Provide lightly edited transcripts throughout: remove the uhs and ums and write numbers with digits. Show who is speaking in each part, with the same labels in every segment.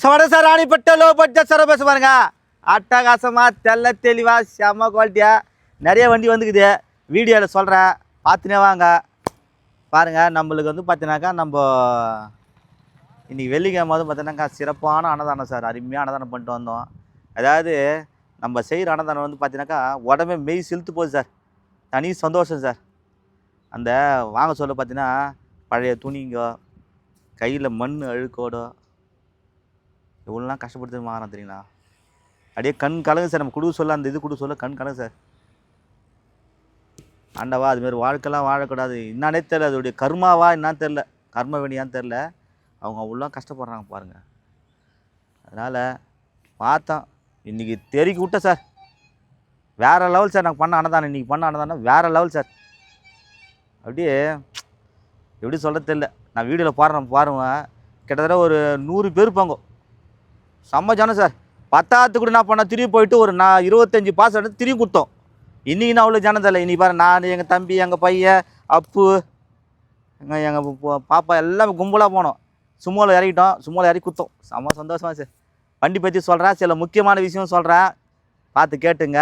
Speaker 1: சவடச ராணிப்பட்ட low budget sir பேச பாருங்க. அட்டகாசமாக தெல்ல தெளிவாக செம்ம குவாலிட்டியாக நிறைய வண்டி வந்துக்குது. வீடியோவில் சொல்கிறேன், பார்த்துனே வாங்க. பாருங்கள், நம்மளுக்கு வந்து பார்த்தீங்கன்னாக்கா நம்ம இன்றைக்கி வெள்ளிக்கிழமை வந்து பார்த்தீங்கன்னாக்கா சிறப்பான அன்னதானம் சார். அருமையாக அன்னதானம் பண்ணிட்டு வந்தோம். அதாவது நம்ம செய்கிற அன்னதானம் வந்து பார்த்தீங்கன்னாக்கா உடம்பே மெய் செலுத்து போகுது சார். தனி சந்தோஷம் சார். அந்த வாங்க சொல்ல பார்த்தீங்கன்னா பழைய துணிங்கோ, கையில் மண் அழுக்கோடோ எவ்வளோலாம் கஷ்டப்படுத்து வாங்குறோம் தெரியுங்களா? அப்படியே கண் கலங்கு சார். நம்ம கொடுக்க சொல்ல அந்த இது கொடுக்க சொல்ல கண் கலங்கு சார். ஆண்டவா, அதுமாரி வாழ்க்கைலாம் வாழக்கூடாது. என்னானே தெரில, அதோடைய கர்மாவா என்னான்னு தெரில, கர்ம வேணியான்னு தெரில. அவங்க அவ்வளோ கஷ்டப்படுறாங்க பாருங்கள். அதனால் பார்த்தோம், இன்றைக்கி தெறிக்கி விட்ட சார். வேறு லெவல் சார். நாங்கள் பண்ண அன்னதானம், இன்றைக்கி பண்ண அன்னதானம் வேறு லெவல் சார். அப்படியே எப்படி சொல்கிறது தெரில. நான் வீடியோவில் பாருங்க, கிட்டத்தட்ட ஒரு 100 பேர் இருப்பாங்க. செம்ம ஜனம் சார். 10வது கூட நான் பண்ண திரும்பி போயிட்டு ஒரு 25 பாஸ் எடுத்து திரும்பி கொடுத்தோம். இன்றைக்கி நான் அவ்வளோ ஜனம் தெரியல. இன்றைக்கி பாரு, நான், எங்கள் தம்பி, எங்கள் பையன், அப்பு, எங்கள் பாப்பா எல்லாமே கும்பலாக போனோம். சும்மாவில் இறக்கிட்டோம். சும்மாவில் இறக்கி கொடுத்தோம். செம்ம சந்தோஷமாக சார். வண்டி பற்றி சொல்கிறேன், சில முக்கியமான விஷயம் சொல்கிறேன், பார்த்து கேட்டுங்க.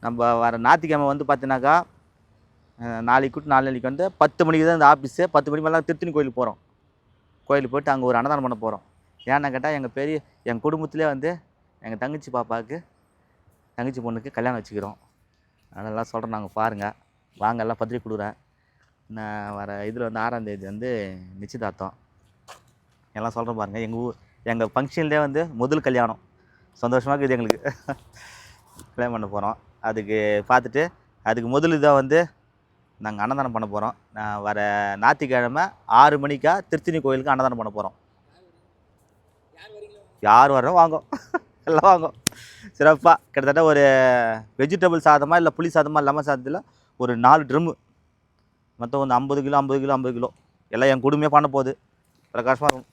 Speaker 1: நம்ம வர ஞாயிற்றுக்கிழமை வந்து பார்த்தீங்கன்னாக்கா நாளைக்கு வந்து 10 மணிக்கு தான் இந்த ஆஃபீஸு. 10 மணி மேலே திருத்தணி கோயிலுக்கு போகிறோம். கோயிலுக்கு போய்ட்டு அங்கே ஒரு அன்னதானம் பண்ண போகிறோம். ஏன்னு கேட்டால் எங்கள் குடும்பத்திலே வந்து எங்கள் தங்கச்சி பாப்பாவுக்கு, தங்கச்சி பொண்ணுக்கு கல்யாணம் வச்சுக்கிறோம். அதெல்லாம் சொல்கிறேன், நாங்கள் பாருங்கள் வாங்க, எல்லாம் பத்திரிக்கை கொடுக்குறேன். நான் வர இதில் வந்து 6ஆம் தேதி வந்து நிச்சயதார்த்தம் எல்லாம் சொல்கிறேன் பாருங்கள். எங்கள் ஃபங்க்ஷன்லேயே வந்து முதல் கல்யாணம். சந்தோஷமாக இருக்குது எங்களுக்கு. கல்யாணம் பண்ண போகிறோம். அதுக்கு பார்த்துட்டு அதுக்கு முதல் இதாக வந்து நாங்கள் அன்னதானம் பண்ண போகிறோம். நான் வர ஞாயிற்றுக்கிழமை 6 மணிக்கா திருத்தணி கோயிலுக்கு அன்னதானம் பண்ண போகிறோம். யார் வரோம் வாங்க, எல்லாம் வாங்க. சிறப்பாக கிட்டத்தட்ட ஒரு வெஜிடபிள் சாதமாக இல்லை புளி சாதமாக லெமன் சாதத்தில் ஒரு 4 ட்ரம்மு மொத்தம் வந்து 50 கிலோ எல்லாம் என் குடும்பமே பண்ண போகுது. பிரகாசமாக இருக்கும்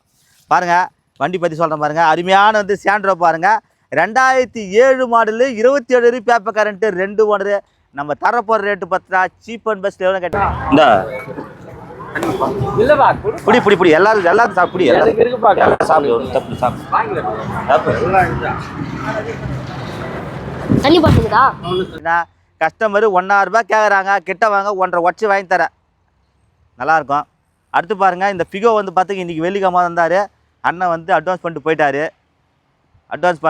Speaker 1: பாருங்கள். வண்டி பற்றி சொல்கிறேன் பாருங்கள். அருமையான வந்து சாண்ட்ரோ பாருங்கள். 2007 மாடலு, 27 பேப்பர் கரண்ட்டு, 2 ஓனரு. நம்ம தரப்போகிற ரேட்டு பார்த்தா சீப் அண்ட் பெஸ்ட் எவ்வளோ கேட்டேன். இந்த புடி எல்லாரும் சாப்பிடு, எல்லாரும் சாப்பிடு. தப்பு கஸ்டமரு 1,000 ரூபாய் கேட்குறாங்க. கிட்ட வாங்க 1.5 உடச்சி வாங்கி தரேன். நல்லாயிருக்கும். அடுத்து பாருங்கள், இந்த ஃபிகோ வந்து பார்த்திங்க இன்றைக்கி வெள்ளிக்கிழமை வந்தார். அண்ணன் வந்து அட்வான்ஸ் பண்ணிட்டு போயிட்டார். அட்வான்ஸ்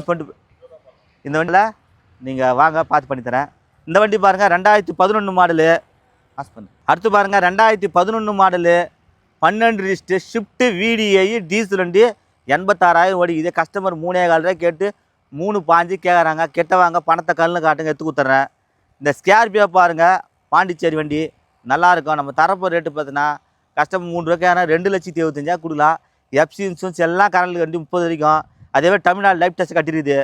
Speaker 1: பண்ணிட்டு இந்த வண்டியில் நீங்கள் வாங்க, பார்த்து பண்ணித்தரேன். இந்த வண்டி பாருங்கள், 2011 மாடலு. அடுத்து பாருங்கள், 2011 model, 12 wrist, shift, VDI, diesel வண்டி, 86,000 ஓடி. இதே கஸ்டமர் 3,400 ரூபாய் கேட்டு 3,500 கேட்குறாங்க. கிட்ட வாங்க, பணத்தை கல்லுன்னு காட்டுங்க, எடுத்து கொடுத்துட்றேன். இந்த ஸ்கார்பியோ பாருங்கள், பாண்டிச்சேரி வண்டி நல்லாயிருக்கும். நம்ம தரப்போ ரேட்டு பார்த்தீங்கன்னா கஸ்டமர் 3 ரூபாய்க்கு 2,75,000 கொடுக்கலாம். எஃப்சி இன்சூரன்ஸ் எல்லாம் கரண்ட் வண்டி 30 வரைக்கும். அதேமாதிரி தமிழ்நாடு லைஃப் டெஸ்ட் கட்டிருக்குது.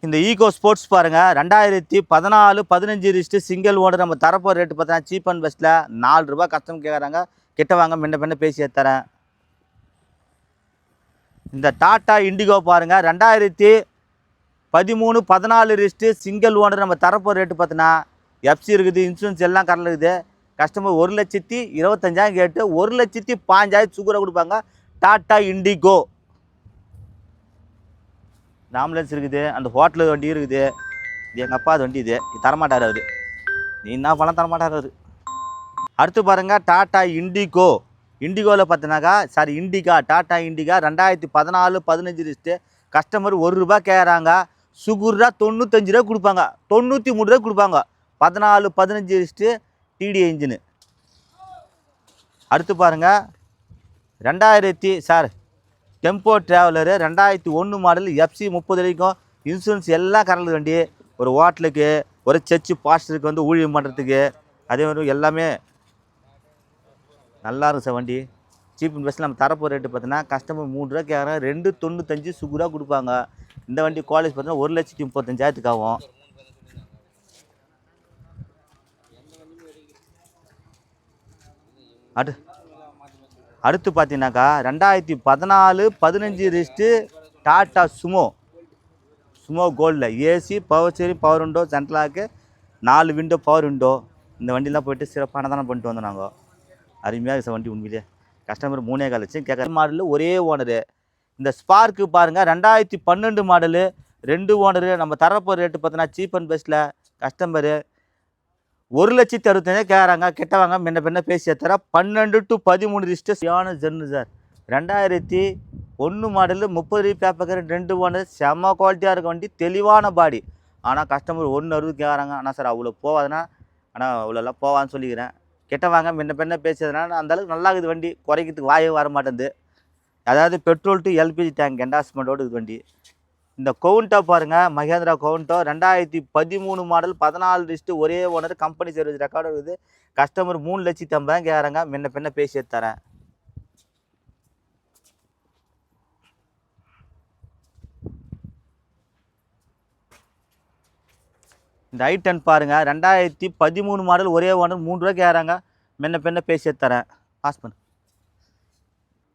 Speaker 1: இந்த ஈகோ ஸ்போர்ட்ஸ் பாருங்கள், 2014 15 ரிஸ்ட்டு, சிங்கிள் ஓனர். நம்ம தரப்போ ரேட்டு பார்த்தீங்கன்னா சீப் அண்ட் பெஸ்ட்டில் 4 ரூபாய் கஸ்டமர் கேட்குறாங்க. கிட்ட வாங்க, முன்ன பேசி தரேன். இந்த டாட்டா இண்டிகோ பாருங்கள், 2013 14 ரிஸ்ட்டு, சிங்கிள் ஓனர். நம்ம தரப்போ ரேட்டு பார்த்தீங்கன்னா எஃப்சி இருக்குது, இன்சூரன்ஸ் எல்லாம் கரண்ட் இருக்குது. கஸ்டமர் 1,25,000 கேட்டு 1,05,000 சுகரை கொடுப்பாங்க. Tata indigo. ஆம்புலன்ஸ் இருக்குது, அந்த ஹோட்டலு வண்டி இருக்குது. இது எங்கள் அப்பா அது வண்டி. இது தரமாட்டார் அவர். நீ என்ன பண்ண தரமாட்டார் அவர். அடுத்து பாருங்கள், டாட்டா இண்டிகோ. இண்டிகோவில் பார்த்தினாக்கா டாட்டா இண்டிகா 2014 15 ரிஸ்ட்டு. கஸ்டமர் 1 ரூபாய் கேட்குறாங்க. சுகுரா 95 ரூபா கொடுப்பாங்க, 93 ரூபா கொடுப்பாங்க. 14 15 ரிஸ்ட்டு, TDI இன்ஜினு. அடுத்து பாருங்கள், 2000 டெம்போ ட்ராவலரு, 2001 மாடல், எஃப்சி 30 வரைக்கும், இன்சூரன்ஸ் எல்லாம் கரண்ட் வண்டி. ஒரு ஹோட்டலுக்கு, ஒரு சர்ச்சு பாஸ்டருக்கு வந்து ஊழியம் பண்ணுறதுக்கு, அதே மாதிரி எல்லாமே நல்லா இருக்கும் சார் வண்டி. Cheap and best. நம்ம தரப்போ ரேட்டு பார்த்தீங்கன்னா கஸ்டமர் 3 ரூபா கேட்குறாங்க, 2,95 சுகுரா கொடுப்பாங்க. இந்த வண்டி குவாலிட்டி பார்த்தீங்கன்னா 1,35,000 ஆகும். அடுத்து பார்த்தீங்கன்னாக்கா 2014 15 ரிஸ்ட்டு, டாட்டா சுமோ கோல்டில் AC, power steering, power window, central lock, 4 window, power window. இந்த வண்டியெலாம் போய்ட்டு சிறப்பானதான பண்ணிட்டு வந்தோம் நாங்கள். அருமையாக வண்டி உண்மையிலே கஸ்டமர் 3.25 லட்சம் கேட்குற மாடலு ஒரே ஓனரு. இந்த ஸ்பார்க்கு பாருங்கள் 2012 மாடலு 2 ஓனரு. நம்ம தரப்போ ரேட்டு பார்த்தீங்கன்னா சீப் அண்ட் பெஸ்ட்டில் கஸ்டமரு 1,65,000 கேட்குறாங்க. கிட்டவாங்க முன்ன பேசி ஏற்றுறா 12 to 13 ரிஜிஸ்டர்ஸான ஜென்னு சார். 2001 model 30 paper 2 owner. செம்ம குவாலிட்டியாக இருக்க வண்டி, தெளிவான பாடி. ஆனால் கஸ்டமர் 1.60 கேட்குறாங்க. ஆனால் சார் அவ்வளோ போவாதுன்னா, ஆனால் அவ்வளோலாம் போவான்னு சொல்லிக்கிறேன். கிட்டவாங்க முன்ன பேசியதுனால அந்தளவுக்கு நல்லா இருக்குது வண்டி. குறைக்கிறதுக்கு வாயே வர மாட்டேங்குது. அதாவது பெட்ரோல் டு எல்பிஜி டேங்க் என்டாஸ்மெண்ட்டோடு இருக்குது வண்டி. இந்த கவுண்டோ பாருங்கள், மகேந்திரா கவுண்டோ 2013 மாடல் 14 லிஸ்ட்டு ஒரே ஓனர். கம்பெனி சர்வீஸ் ரெக்கார்டு இருக்குது. கஸ்டமர் 3,50,000 கேட்குறாங்க. முன்ன பேசி தரேன். இந்த i10 பாருங்கள் 2013 மாடல் ஒரே ஓனர் 3 ரூபா கேட்குறாங்க. முன்ன பேசி தரேன். பாஸ் பண்ணு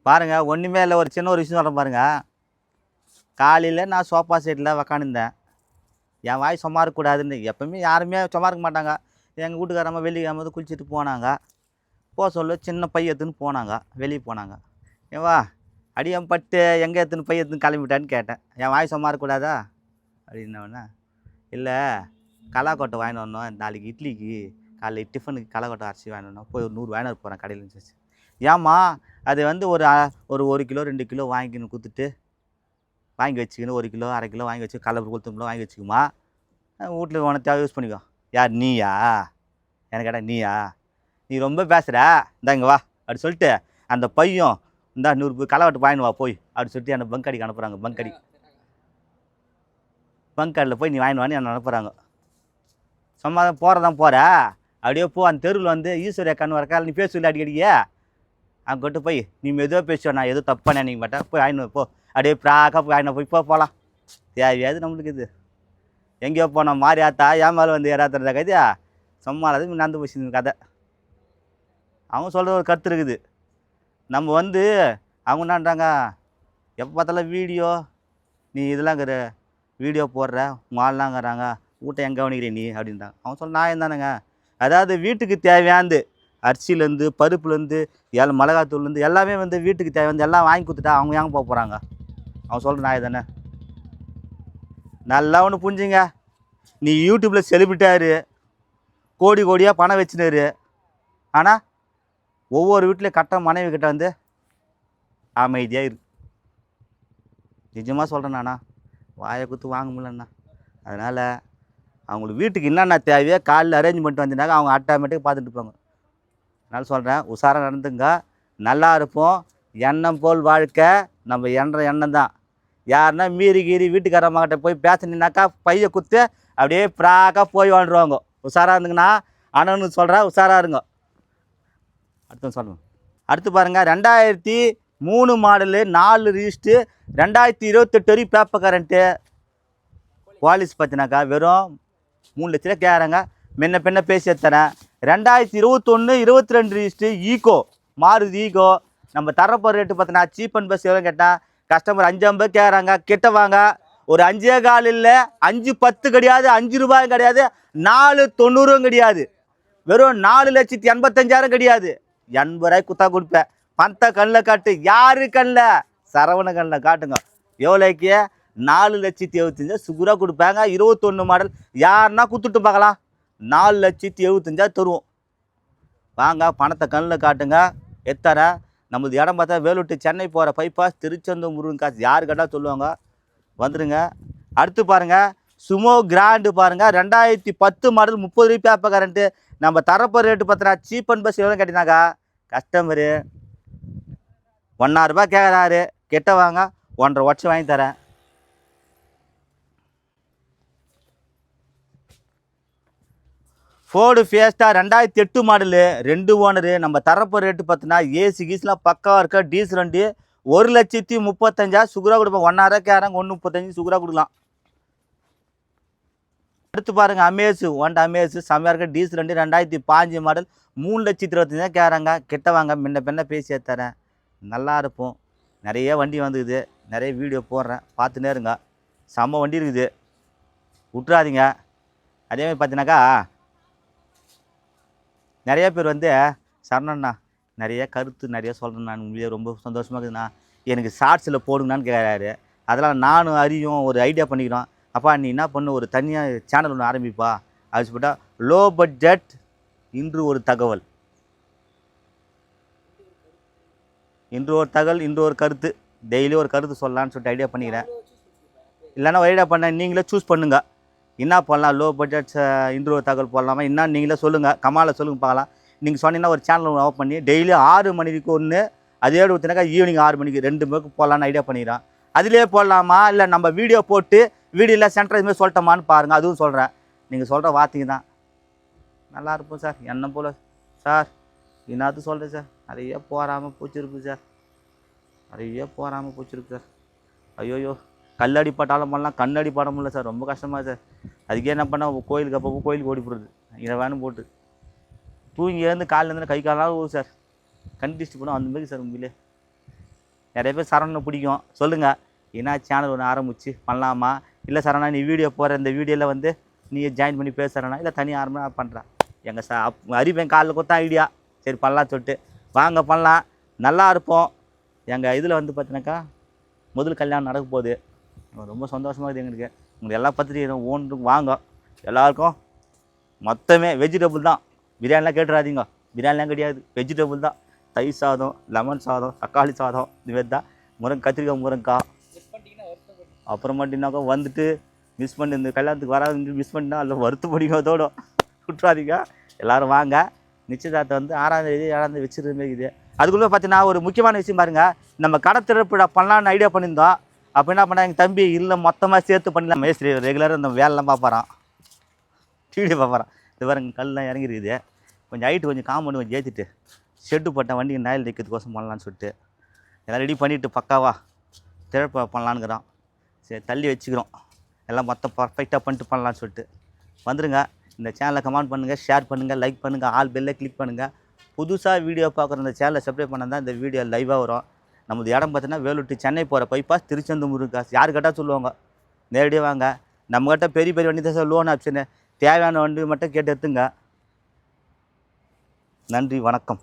Speaker 1: பாருங்கள். ஒன்றுமே இல்லை, ஒரு சின்ன ஒரு விஷயம் சொல்கிறேன் பாருங்கள். காலையில் நான் சோஃபா செட்டில் உக்காந்துருந்தேன். என் வாய் சும்மா இருக்கக்கூடாதுன்னு. எப்பவுமே யாருமே சும்மா இருக்க மாட்டாங்க. எங்கள் வீட்டுக்காரம்மா வெள்ளிக்கிழமை வந்து குளிச்சுட்டு போனாங்க. சொல்ல சின்ன பை எடுத்துன்னு போனாங்க, வெளியே போனாங்க. ஏவா அடியம் பட்டு எங்கே எடுத்துன்னு பை எடுத்துன்னு கிளம்பிட்டான்னு கேட்டேன். என் வாய் சும்மா இருக்கக்கூடாதா அப்படின்னோடனே, இல்லை கலாக்கொட்டை வாங்கிட்டு வரணும், நாளைக்கு இட்லிக்கு காலையில் டிஃபனுக்கு கலாக்கொட்டை அரிசி வாங்கினோம், போய் ஒரு 100 வாங்கிட்டு போகிறேன் கடையில் இருந்துச்சு. ஏம்மா அது வந்து ஒரு கிலோ 2 கிலோ வாங்கிக்கின்னு கொடுத்துட்டு வாங்கி வச்சுக்கின்னு 1 கிலோ 1/2 கிலோ வாங்கி வச்சு கடலை கொளுத்தம் கிலோ வாங்கி வச்சுக்குமா, வீட்டில் உனக்கு தேவை யூஸ் பண்ணிக்கோ. யார் நீயா? எனக்கு கேட்டா நீயா? நீ ரொம்ப பேசுகிற, இந்தா இங்கே வா அப்படி சொல்லிட்டு அந்த பையன் இந்தா 100 களைவெட்டு வாங்கினு வா போய் அப்படி சொல்லிட்டு என்னை பங்கடிக்கு அனுப்புகிறாங்க. பங்கடியில் போய் நீ வாங்கினு வான்னு என்னை அனுப்புகிறாங்க. சும்மா தான் போகிறதான் போகிற, அப்படியே போ. அந்த தெருவில் வந்து ஈஸ்வரிய கண் வரக்கால் நீ பேசல அடிக்கடியே அங்கே கொண்டு போய் நீ மெதுவாக பேசுவ, நான் எதுவும் தப்பாக நினைக்க மாட்டேன், போய் வாங்கினு போ. அப்படியே ப்ராக்காக போய் வாங்கின போய் போகலாம். தேவையாது நம்மளுக்கு இது. எங்கேயோ போனோம் மாறி ஆத்தா ஏன் மேலே வந்து ஏறாத்துறதா கதையா சும்மா அது நடந்து போச்சு இந்த கதை. அவங்க சொல்கிற ஒரு கருத்து இருக்குது. நம்ம வந்து அவங்க என்னன்றாங்க, எப்போ பார்த்தாலும் வீடியோ நீ இதெல்லாம்ங்கிற வீடியோ போடுற உங்கள் ஆள்லாங்கிறாங்க, வீட்டை எங்கே கவனிக்கிறீ நீ அப்படின்றாங்க. அவங்க சொல்ல நான் தானேங்க. அதாவது வீட்டுக்கு தேவையானது அரிசிலேருந்து பருப்புலேருந்து மிளகாத்தூள்லேருந்து எல்லாமே வந்து வீட்டுக்கு தேவையானது எல்லாம் வாங்கி கொடுத்துட்டா அவங்க ஏங்க போக போகிறாங்க? அவன் சொல்கிற நாய் தானே. நல்லா ஒன்று புரிஞ்சுங்க. நீ யூடியூப்பில் செலிபிரிட்டாரு, கோடியாக பணம் வச்சுனாரு. ஆனால் ஒவ்வொரு வீட்லேயும் கட்ட மனைவி கிட்ட வந்து அமைதியாக இருக்கு. நிஜமாக சொல்கிறேன் நானா, வாயை குத்து வாங்க முடியலண்ணா. அதனால் அவங்களுக்கு வீட்டுக்கு என்னென்ன தேவையோ காலையில் அரேஞ்ச் பண்ணிட்டு வந்தீங்கன்னாக்க அவங்க ஆட்டோமேட்டிக்காக பார்த்துட்டு இருப்பாங்க. அதனால் சொல்கிறேன், உஷாராக நடந்துங்க, நல்லா இருப்போம். எண்ணம் போல் வாழ்க்கை, நம்ம எண்ணம் தான். யாருன்னா மீறி வீட்டுக்காரம்மாக்கிட்ட போய் பேசினீங்கனாக்கா பையை குத்து அப்படியே ப்ராக்காக போய் வாழ்ந்துருவாங்க. உஷாராக இருந்துங்கன்னா அண்ணனு சொல்கிறேன், உஷாராக இருங்க. அடுத்து சொல்லணும். அடுத்து பாருங்கள் 2003 மாடலு 4 ரிஜிஸ்ட்டு 2028 வரைக்கும் பேப்பர் கரண்ட்டு. பாலிஸ் பார்த்தினாக்கா வெறும் 3 லட்ச ரூபா கேட்குறாங்க. முன்ன பேசி தரேன். 2021 22 ரிஜிஸ்ட்டு ஈகோ, மாருதி ஈகோ. நம்ம தரப்போ ரேட்டு பார்த்தினா சீப் அண்ட் பெஸ்ட் எவ்வளோ கேட்டால் கஸ்டமர் 5.50 கேட்குறாங்க. கிட்ட வாங்க, ஒரு 5.25 இல்லை, 5.10 கிடையாது, 5 ரூபாயும் கிடையாது, 4.90 கிடையாது, வெறும் 4,85,000 கிடையாது. 80 ரூபாய்க்கு குத்தா கொடுப்பேன். பணத்தை கண்ணில் காட்டு. யாரு கண்ணில்? சரவண கண்ணில் காட்டுங்க. எவ்வளோக்கு? 4,75,000 சுகுரா கொடுப்பாங்க. 21 மாடல் யாருன்னா குத்துட்டு பார்க்கலாம். 4,75,000 தருவோம். வாங்க, பணத்தை கண்ணில் காட்டுங்க. எத்தனை நம்மளது இடம் பார்த்தா வேலூர் சென்னை போகிற பைபாஸ் திருச்செந்தூர் முருகன் காசு யார் கேட்டால் சொல்லுவாங்க. வந்துடுங்க. அடுத்து பாருங்கள், சுமோ கிராண்டு பாருங்கள் 2010 மாடல் 30 ரூபாய் பேப்பர் கரண்ட்டு. நம்ம தரப்போ ரேட்டு பார்த்தா சீப் அண்ட் பஸ் எவ்வளோ கேட்டினாக்கா கஸ்டமரு 1,000 ரூபாய் கேட்குறாரு. கிட்ட வாங்க, 1.5 வருஷம் வாங்கி தரேன். Ford Fiesta 2008 model 2 owner. நம்ம தரப்போ ரேட்டு பார்த்தீங்கன்னா ஏசி கீஸ்லாம் பக்காவாக இருக்கா. டீசல் வண்டி 1,35,000 சுகுரா கொடுப்போம். 1,000 ரூபா கேட்குறாங்க, 1,35 சுகுரா கொடுக்கலாம். அடுத்து பாருங்கள், ஹோண்டா அமேஸ் செம்மையாக இருக்க டீசல் வண்டி 2005 மாடல் 3,25,000 கேட்குறாங்க. கிட்ட வாங்க, முன்ன பேசி தரேன். நல்லா இருப்போம். நிறைய வண்டி வந்துக்குது, நிறைய வீடியோ போடுறேன், பார்த்துனே இருங்க. செம்ம வண்டி இருக்குது, விட்றாதீங்க. அதேமாதிரி பார்த்தீங்கன்னாக்கா நிறைய பேர் வந்து சரணண்ணா நிறைய கருத்து நிறைய சொல்கிறேன் நான். உண்மையிலே ரொம்ப சந்தோஷமாக இருக்குதுண்ணா. எனக்கு ஷார்ட்ஸில் போடுங்கன்னு கேட்குறாரு. அதெல்லாம் நானும் அறியும் ஒரு ஐடியா பண்ணிக்கிறோம். அப்பா நீ என்ன பண்ணு, ஒரு தனியாக சேனல் ஒன்று ஆரம்பிப்பா அப்படின்னு சொல்லிட்டா, லோ பட்ஜெட் இன்று ஒரு தகவல், இன்று ஒரு தகவல் இன்று ஒரு கருத்து, டெய்லி ஒரு கருத்து சொல்லலான்னு சொல்லிட்டு ஐடியா பண்ணிக்கிறேன். இல்லைன்னா ஐடியா பண்ண நீங்களே சூஸ் பண்ணுங்கள். என்ன பண்ணலாம், லோ பட்ஜெட் இன்று ஒரு தகவல் போடலாமா என்ன நீங்களே சொல்லுங்கள், கமாலில் சொல்லுங்கள் பார்க்கலாம். நீங்கள் சொன்னீங்கன்னா ஒரு சேனல் ஓப்பன் பண்ணி டெய்லி 6 மணிக்கு ஒன்று, அதே ஊற்றினாக்கா ஈவினிங் 6 மணிக்கு 2 பேருக்கு போடலான்னு ஐடியா பண்ணிக்கிறேன். அதிலே போடலாமா இல்லை நம்ம வீடியோ போட்டு வீடியோவில் சென்டர் இதுமாதிரி சொல்லிட்டோமான்னு பாருங்கள். அதுவும் சொல்கிறேன். நீங்கள் சொல்கிற வார்த்தைங்க தான் நல்லா இருப்போம் சார். என்ன போல் சார் என்னது சொல்கிறேன் சார். நிறைய போகாமல் பூச்சிருக்கு சார், நிறைய போகாமல் பூச்சிருக்கு சார். ஐயோயோ, கல்லடி பட்டாலும் பண்ணலாம், கண்ணடி படம் முடியல சார். ரொம்ப கஷ்டமாக சார். அதுக்கே என்ன பண்ணால் கோயிலுக்கு அப்பப்போ கோயிலுக்கு ஓடி போடுறது இதை வேணும் போட்டு தூங்கி எழுந்து காலில் இருந்து கை காலாக ஊர் சார். கண் டிஸ்ட் பண்ணும் அந்த மாதிரி சார். உண்மையிலே நிறைய பேர் சரவணனை பிடிக்கும். சொல்லுங்கள் என்ன சேனல் ஒன்று ஆரம்பிச்சு பண்ணலாமா, இல்லை சரவணா நீ வீடியோ போகிற இந்த வீடியோவில் வந்து நீ ஜாயின் பண்ணி பேசுகிறனா, இல்லை தனியாக ஆரம்பி பண்ணுறேன். எங்கள் அறிவேன் காலில் கொடுத்தா ஐடியா சரி பண்ணலாம் சொல்லிட்டு வாங்க பண்ணலாம், நல்லா இருப்போம். எங்கள் இதில் வந்து பார்த்தினாக்கா முதல் கல்யாணம் நடக்க போகுது. ரொம்ப சந்தோஷமாக இருக்குது எங்களுக்கு. உங்களுக்கு எல்லா பத்திரிகையும் ஓன்றும் வாங்க. எல்லாருக்கும் மொத்தமே வெஜிடபிள் தான். பிரியாணிலாம் கேட்டுறாதீங்க, பிரியாணிலாம் கிடையாது, வெஜிடபிள் தான். தயிர் சாதம், லெமன் சாதம், தக்காளி சாதம், இதுமாரி தான். கத்திரிக்காய் முருங்கைக்காய். அப்புறமாட்டினாக்கா வந்துட்டு மிஸ் பண்ணி இந்த கல்யாணத்துக்கு வராது மிஸ் பண்ணினா அதில் வருத்து படிக்கும் அதோட விட்டுறாதீங்க. எல்லோரும் வாங்க. நிச்சயதார்த்தம் வந்து 6ஆம் தேதி 7ஆம் தேதி வச்சுருந்த மாரி இது. அதுக்குள்ளே பார்த்தீங்கன்னா ஒரு முக்கியமான விஷயம் பாருங்கள். நம்ம கடை திறப்புடா பண்ணலான்னு ஐடியா பண்ணியிருந்தோம். அப்போ என்ன பண்ணால் எங்கள் தம்பி இல்லை மொத்தமாக சேர்த்து பண்ணலாம். மேஸ்திரி ரெகுலராக இந்த வேலைலாம் பார்ப்பாரான், வீடியோ பார்ப்பாரான். இது பாருங்க கல்லாம் இறங்கிருக்குது. கொஞ்சம் ஹைட்டு கொஞ்சம் காம்பவுண்டு கொஞ்சம் ஏற்றிட்டு ஷெட்டு போட்டேன் வண்டிக்கு நாயில் நிற்கிறதுக்கோசம் பண்ணலான்னு சொல்லிட்டு எல்லாம் ரெடி பண்ணிவிட்டு பக்காவா திறப்பு பண்ணலான்னுக்குறோம். சரி தள்ளி வச்சுக்கிறோம். எல்லாம் மொத்தம் பர்ஃபெக்டாக பண்ணிட்டு பண்ணலான்னு சொல்லிட்டு வந்துடுங்க. இந்த சேனலை கமெண்ட் பண்ணுங்கள், ஷேர் பண்ணுங்கள், லைக் பண்ணுங்கள், ஆல் பெல்லை கிளிக் பண்ணுங்கள். புதுசாக வீடியோ பார்க்குற இந்த சேனலை சப்ஸ்கிரைப் பண்ணால் தான் இந்த வீடியோ லைவாக வரும். நமது இடம் பார்த்தீங்கன்னா வேலூர் டு சென்னை போகிற பைபாஸ், திருச்செந்தூர் முருகாஸ். யார் கேட்டால் சொல்லுவாங்க, நேரடியாக வாங்க. நம்மக்கிட்ட பெரிய பெரிய வண்டி தான் சார், லோன் ஆப்ஷனு. தேவையான வண்டி மட்டும் கேட்டு எடுத்துங்க. நன்றி, வணக்கம்.